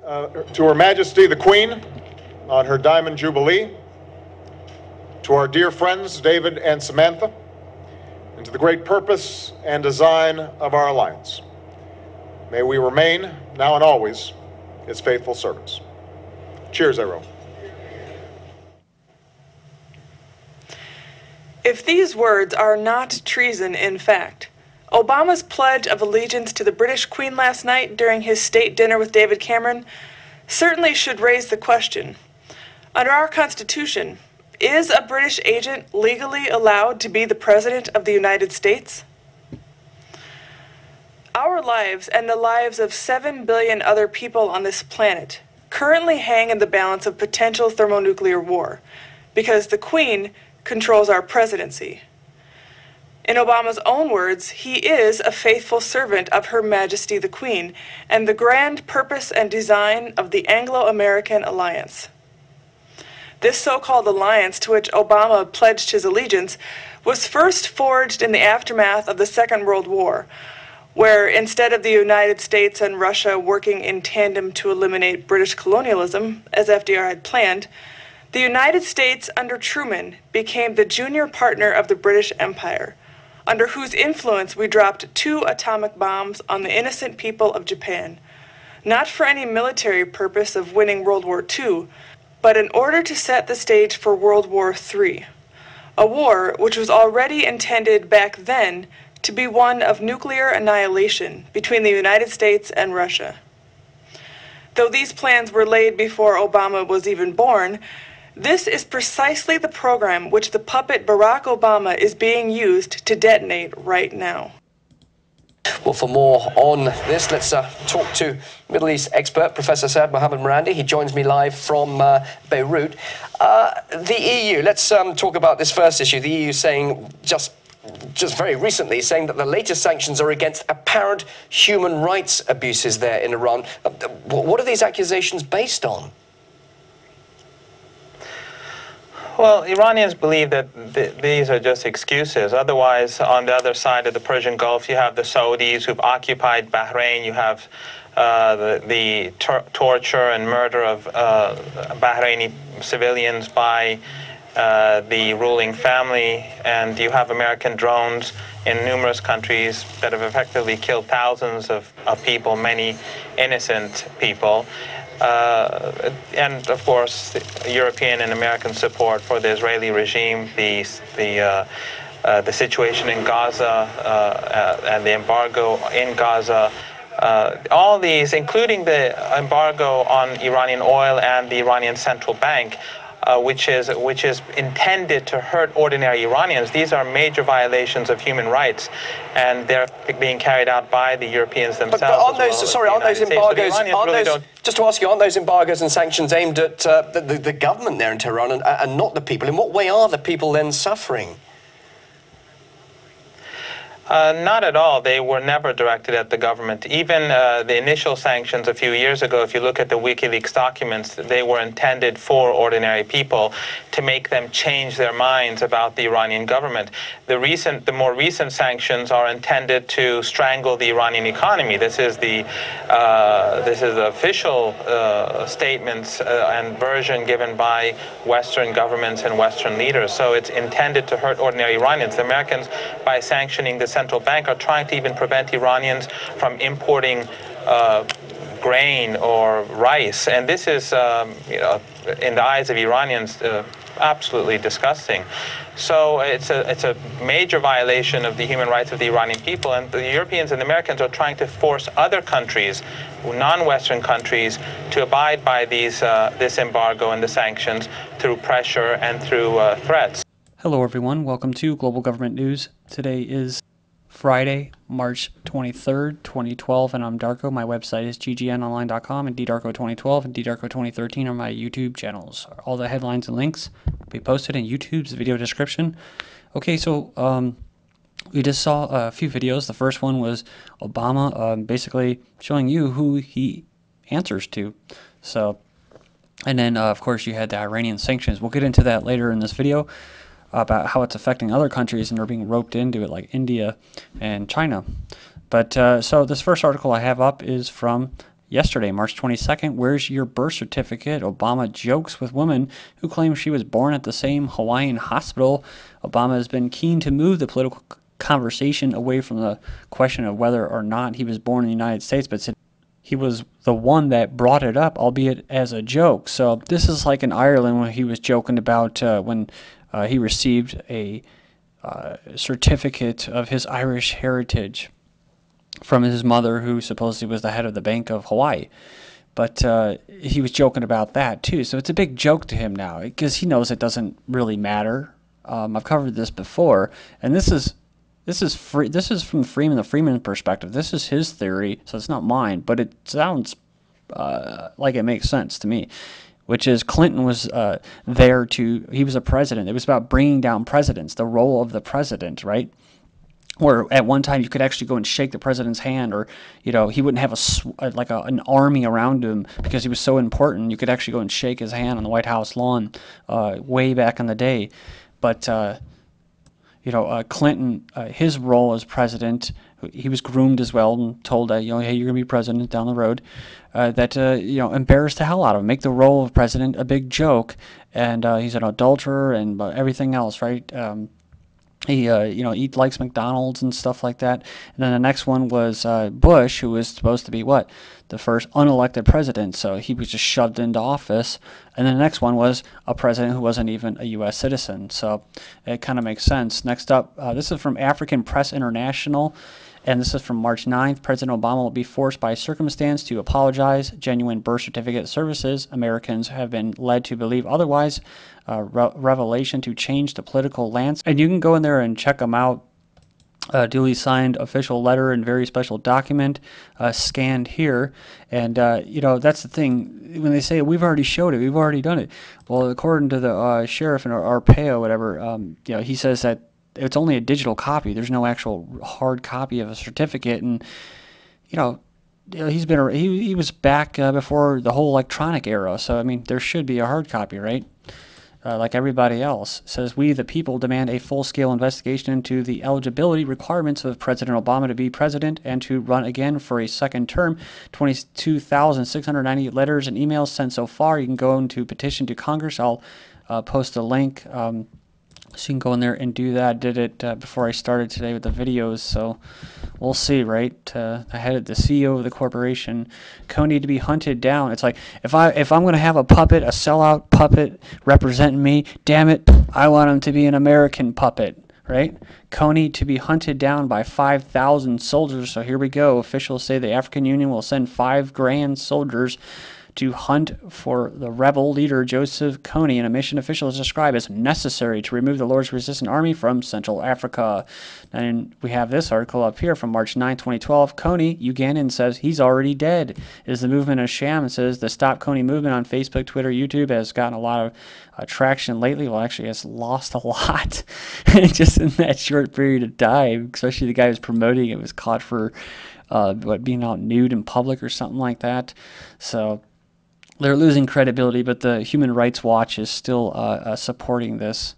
to Her Majesty the Queen on her Diamond Jubilee, to our dear friends David and Samantha, and to the great purpose and design of our alliance. May we remain, now and always, its faithful servants. Cheers, Aero. If these words are not treason in fact, Obama's pledge of allegiance to the British Queen last night during his state dinner with David Cameron certainly should raise the question. Under our Constitution, is a British agent legally allowed to be the President of the United States? Our lives and the lives of 7 billion other people on this planet currently hang in the balance of potential thermonuclear war because the Queen controls our presidency. In Obama's own words, he is a faithful servant of Her Majesty the Queen and the grand purpose and design of the Anglo-American alliance. This so-called alliance to which Obama pledged his allegiance was first forged in the aftermath of the Second World War, where instead of the United States and Russia working in tandem to eliminate British colonialism, as FDR had planned, the United States under Truman became the junior partner of the British Empire, under whose influence we dropped 2 atomic bombs on the innocent people of Japan, not for any military purpose of winning World War II, but in order to set the stage for World War III, a war which was already intended back then to be one of nuclear annihilation between the United States and Russia. Though these plans were laid before Obama was even born, this is precisely the program which the puppet Barack Obama is being used to detonate right now. Well, for more on this, let's talk to Middle East expert, Professor Saad Mohammed Marandi. He joins me live from Beirut. The EU, let's talk about this first issue. The EU saying just very recently, saying that the latest sanctions are against apparent human rights abuses there in Iran. What are these accusations based on? Well, Iranians believe that these are just excuses. Otherwise, on the other side of the Persian Gulf, you have the Saudis who've occupied Bahrain. You have the torture and murder of Bahraini civilians by the ruling family. And you have American drones in numerous countries that have effectively killed thousands of people, many innocent people. And of course, European and American support for the Israeli regime, the situation in Gaza and the embargo in Gaza, all these, including the embargo on Iranian oil and the Iranian central bank, which is intended to hurt ordinary Iranians. These are major violations of human rights, and they're being carried out by the Europeans themselves. But aren't those embargoes? Just to ask you, aren't those embargoes and sanctions aimed at the government there in Tehran and not the people? In what way are the people then suffering? Not at all. They were never directed at the government. Even the initial sanctions a few years ago, if you look at the WikiLeaks documents, they were intended for ordinary people to make them change their minds about the Iranian government. The more recent sanctions are intended to strangle the Iranian economy. This is the official statements and version given by Western governments and Western leaders. So it's intended to hurt ordinary Iranians. The Americans, by sanctioning the central bank, are trying to even prevent Iranians from importing grain or rice, and this is, in the eyes of Iranians, absolutely disgusting. So it's a major violation of the human rights of the Iranian people, and the Europeans and the Americans are trying to force other countries, non-Western countries, to abide by this embargo and the sanctions through pressure and through threats. Hello everyone, welcome to Global Government News. Today is Friday, March 23rd, 2012, and I'm Darko. My website is ggnonline.com, and ddarko2012 and ddarko2013 are my YouTube channels. All the headlines and links will be posted in YouTube's video description. Okay, so we just saw a few videos. The first one was Obama basically showing you who he answers to. So, and then of course you had the Iranian sanctions. We'll get into that later in this video, about how it's affecting other countries and they're being roped into it, like India and China. But so this first article I have up is from Yesterday, March 22nd, where's your birth certificate? Obama jokes with woman who claims she was born at the same Hawaiian hospital. Obama has been keen to move the political conversation away from the question of whether or not he was born in the United States, but said he was the one that brought it up, albeit as a joke. So this is like in Ireland when he was joking about when he received a certificate of his Irish heritage from his mother, who supposedly was the head of the Bank of Hawaii. But he was joking about that too. So it's a big joke to him now because he knows it doesn't really matter. I've covered this before, and this is free. This is from the Freeman perspective. This is his theory, so it's not mine. But it sounds like it makes sense to me. Which is Clinton was there to. He was a president. It was about bringing down presidents, the role of the president, right? Where at one time you could actually go and shake the president's hand, or he wouldn't have an army around him because he was so important. You could actually go and shake his hand on the White House lawn, way back in the day. But Clinton, his role as president, he was groomed as well and told that hey, you're gonna be president down the road. That embarrassed the hell out of him, make the role of president a big joke, and he's an adulterer and everything else, right? He likes McDonald's and stuff like that. And then the next one was Bush, who was supposed to be the first unelected president. So he was just shoved into office. And then the next one was a president who wasn't even a U.S. citizen. So it kind of makes sense. Next up, this is from African Press International. And this is from March 9th. President Obama will be forced by circumstance to apologize. Genuine birth certificate services. Americans have been led to believe otherwise. Revelation to change the political landscape. And you can go in there and check them out. Duly signed official letter and very special document scanned here. And, that's the thing. When they say, we've already showed it, we've already done it. Well, according to the sheriff in Arpaio, whatever, he says that it's only a digital copy. There's no actual hard copy of a certificate. And, he was back before the whole electronic era. So, I mean, there should be a hard copy, right? Like everybody else. It says, we the people demand a full-scale investigation into the eligibility requirements of President Obama to be president and to run again for a second term. 22,698 letters and emails sent so far. You can go into petition to Congress. I'll post a link so you can go in there and do that. Did it before I started today with the videos, so we'll see, right? The CEO of the corporation, Kony, to be hunted down. It's like, if I'm going to have a puppet, a sellout puppet representing me, damn it, I want him to be an American puppet, right? Kony to be hunted down by 5,000 soldiers. So here we go. Officials say the African Union will send 5 grand soldiers to hunt for the rebel leader Joseph Kony in a mission officials describe as necessary to remove the Lord's Resistance Army from Central Africa. And we have this article up here from March 9, 2012. Kony, Ugandan, says he's already dead. Is the movement a sham? It says the Stop Kony movement on Facebook, Twitter, YouTube has gotten a lot of traction lately. Well, actually, it's lost a lot just in that short period of time, especially the guy who's promoting it was caught for being out nude in public or something like that. So they're losing credibility, but the Human Rights Watch is still supporting this.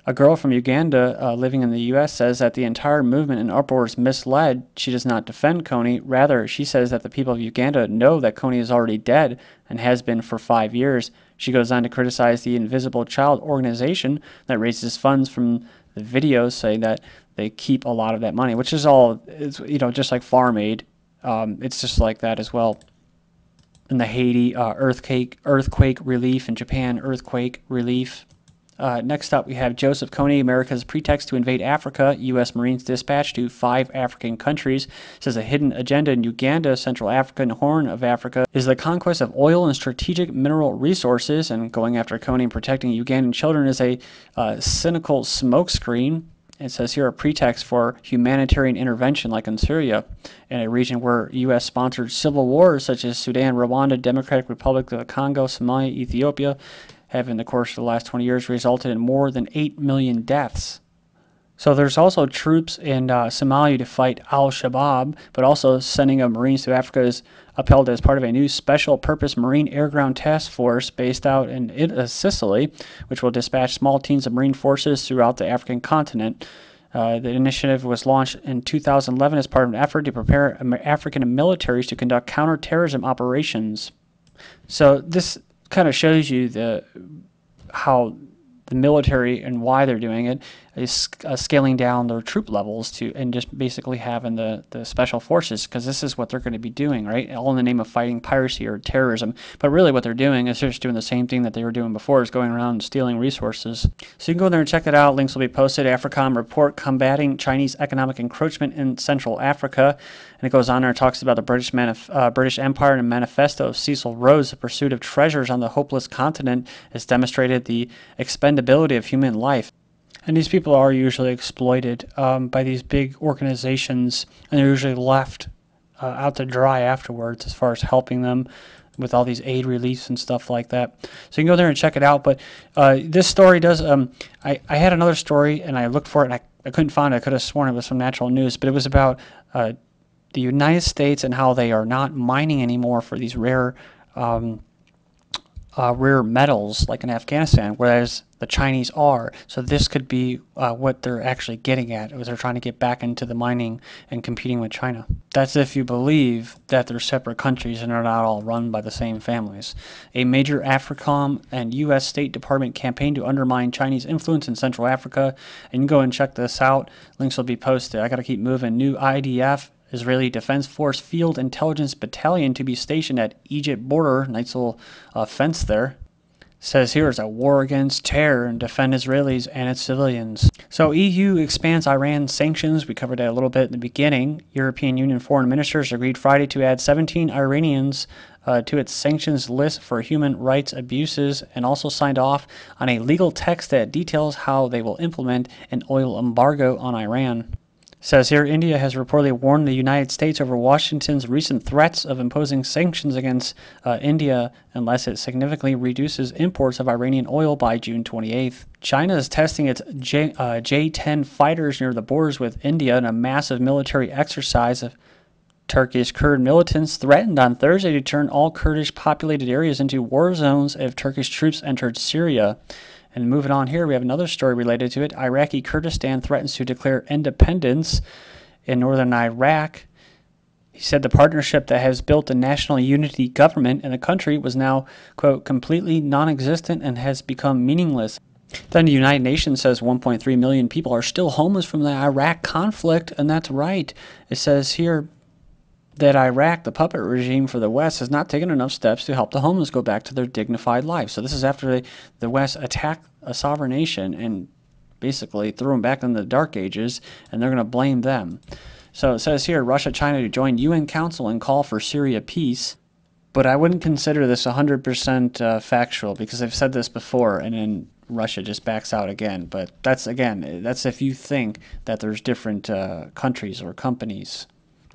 A girl from Uganda living in the U.S. says that the entire movement in uproar is misled. She does not defend Kony. Rather, she says that the people of Uganda know that Kony is already dead and has been for 5 years. She goes on to criticize the Invisible Child organization that raises funds from the videos, saying that they keep a lot of that money, which is all, just like Farm Aid. It's just like that as well. In the Haiti earthquake relief, in Japan earthquake relief. Next up, we have Joseph Kony, America's pretext to invade Africa. U.S. Marines dispatched to 5 African countries. It says a hidden agenda in Uganda, Central Africa, and Horn of Africa is the conquest of oil and strategic mineral resources. And going after Kony and protecting Ugandan children is a cynical smokescreen. It says here a pretext for humanitarian intervention like in Syria, in a region where U.S.-sponsored civil wars such as Sudan, Rwanda, Democratic Republic of the Congo, Somalia, Ethiopia have in the course of the last 20 years resulted in more than 8 million deaths. So there's also troops in Somalia to fight al-Shabaab, but also sending of Marines to Africa is upheld as part of a new special purpose Marine Air Ground Task Force based out in Sicily, which will dispatch small teams of Marine forces throughout the African continent. The initiative was launched in 2011 as part of an effort to prepare African militaries to conduct counterterrorism operations. So this kind of shows you how the military and why they're doing it is scaling down their troop levels and just basically having the special forces, because this is what they're going to be doing, right? All in the name of fighting piracy or terrorism. But really what they're doing is they're just doing the same thing that they were doing before, is going around and stealing resources. So you can go there and check it out. Links will be posted. Africom report combating Chinese economic encroachment in Central Africa. And it goes on there and talks about the British Empire and manifesto of Cecil Rhodes. The pursuit of treasures on the hopeless continent has demonstrated the expendability of human life. And these people are usually exploited by these big organizations, and they're usually left out to dry afterwards as far as helping them with all these aid reliefs and stuff like that. So you can go there and check it out. But this story does, I had another story, and I looked for it, and I couldn't find it. I could have sworn it was from Natural News, but it was about the United States and how they are not mining anymore for these rare metals like in Afghanistan, whereas the Chinese are. So this could be what they're actually getting at, is they're trying to get back into the mining and competing with China. That's if you believe that they're separate countries and are not all run by the same families. A major Africom and U.S. State Department campaign to undermine Chinese influence in Central Africa. And you can go and check this out. Links will be posted. I got to keep moving. New IDF Israeli Defense Force Field Intelligence Battalion to be stationed at Egypt border. Nice little fence there. Says here it's a war against terror and defend Israelis and its civilians. So EU expands Iran sanctions. We covered that a little bit in the beginning. European Union foreign ministers agreed Friday to add 17 Iranians to its sanctions list for human rights abuses, and also signed off on a legal text that details how they will implement an oil embargo on Iran. Says here, India has reportedly warned the United States over Washington's recent threats of imposing sanctions against India unless it significantly reduces imports of Iranian oil by June 28th. China is testing its J-10 fighters near the borders with India in a massive military exercise. Turkish Kurd militants threatened on Thursday to turn all Kurdish populated areas into war zones if Turkish troops entered Syria. And moving on here, we have another story related to it. Iraqi Kurdistan threatens to declare independence in northern Iraq. He said the partnership that has built a national unity government in the country was now, quote, completely non-existent and has become meaningless. Then the United Nations says 1.3 million people are still homeless from the Iraq conflict, and that's right. It says here that Iraq, the puppet regime for the West, has not taken enough steps to help the homeless go back to their dignified lives. So this is after the West attacked a sovereign nation and basically threw them back in the Dark Ages, and they're going to blame them. So it says here, Russia, China to join UN Council and call for Syria peace. But I wouldn't consider this 100% factual, because I've said this before, and then Russia just backs out again. But that's if you think that there's different countries or companies,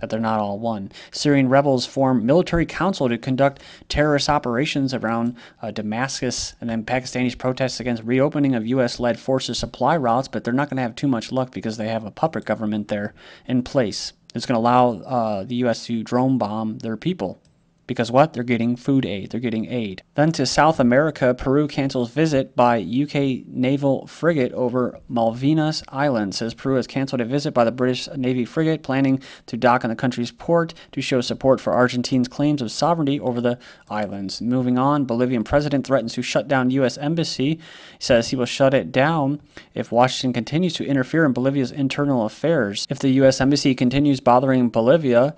that they're not all one. Syrian rebels form military council to conduct terrorist operations around Damascus, and then Pakistanis protest against reopening of U.S.-led forces supply routes, but they're not going to have too much luck because they have a puppet government there in place. It's going to allow the U.S. to drone bomb their people. Because what? They're getting food aid. They're getting aid. Then to South America, Peru cancels visit by UK naval frigate over Malvinas Islands. Says Peru has canceled a visit by the British Navy frigate planning to dock in the country's port to show support for Argentina's claims of sovereignty over the islands. Moving on, Bolivian president threatens to shut down U.S. embassy. He says he will shut it down if Washington continues to interfere in Bolivia's internal affairs. If the U.S. embassy continues bothering Bolivia,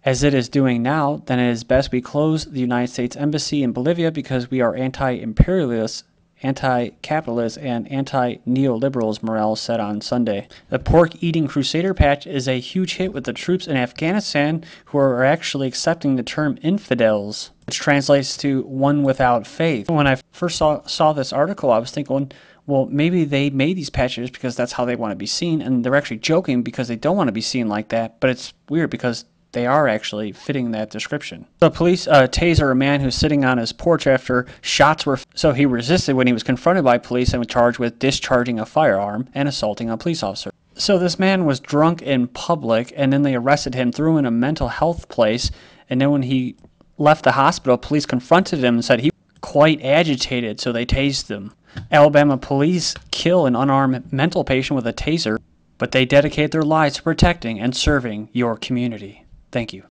as it is doing now, then it is best we close the United States Embassy in Bolivia because we are anti-imperialists, anti-capitalists, and anti-neoliberals, Morales said on Sunday. The pork-eating crusader patch is a huge hit with the troops in Afghanistan who are actually accepting the term infidels, which translates to one without faith. When I first saw this article, I was thinking, well, maybe they made these patches because that's how they want to be seen, and they're actually joking because they don't want to be seen like that, but it's weird because they are actually fitting that description. The police taser a man who's sitting on his porch after shots were... So he resisted when he was confronted by police and was charged with discharging a firearm and assaulting a police officer. So this man was drunk in public, and then they arrested him, threw him in a mental health place, and then when he left the hospital, police confronted him and said he was quite agitated, so they tased him. Alabama police kill an unarmed mental patient with a taser. but they dedicate their lives to protecting and serving your community. Thank you.